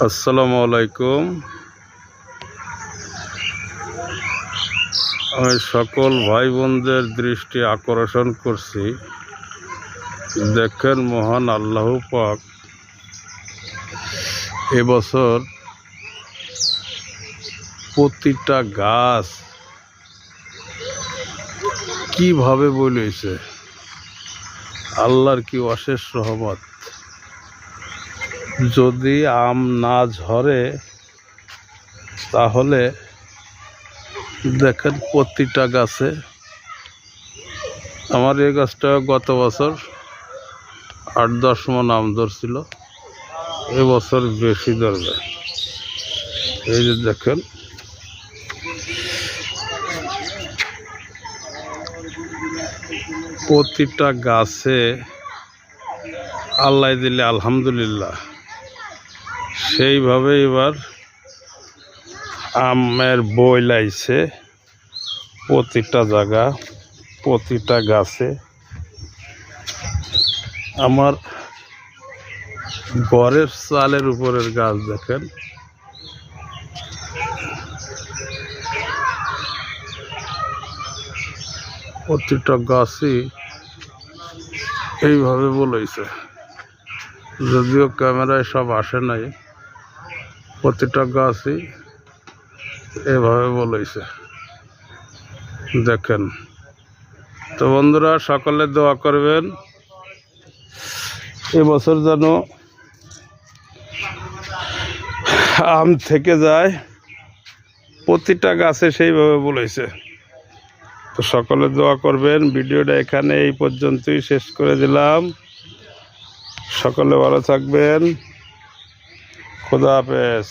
আসসালামু আলাইকুম। আমি সকল ভাই বোনদের দৃষ্টি আকর্ষণ করছি, দেখেন মহান আল্লাহ পাক এবছর প্রতিটা গাছ কিভাবে বলেছে। আল্লাহর কি অশেষ রহমত। যদি আম না ঝরে তাহলে দেখেন প্রতিটা গাছে, আমার এই গাছটা গত বছর 8-10 মণ আম ধরছিল, এবছর বেশি ধরবে। এই যে দেখেন প্রতিটা গাছে আল্লাহ দিলে আলহামদুলিল্লাহ। সেইভাবে এবার আমের বই লাইছে প্রতিটা জায়গা, প্রতিটা গাছে। আমার ঘরের চালের উপরের গাছ দেখেন, প্রতিটা গাছই এইভাবে বলেছে। যদিও ক্যামেরায় সব আসে নাই, প্রতিটা গাছই এভাবে বলেছে দেখেন। তো বন্ধুরা, সকলে দোয়া করবেন এবছর যেন আম থেকে যায়, প্রতিটা গাছে সেইভাবে বলেছে। তো সকলে দোয়া করবেন। ভিডিওটা এখানে এই পর্যন্তই শেষ করে দিলাম। সকলে ভালো থাকবেন। খোদা হাফেজ।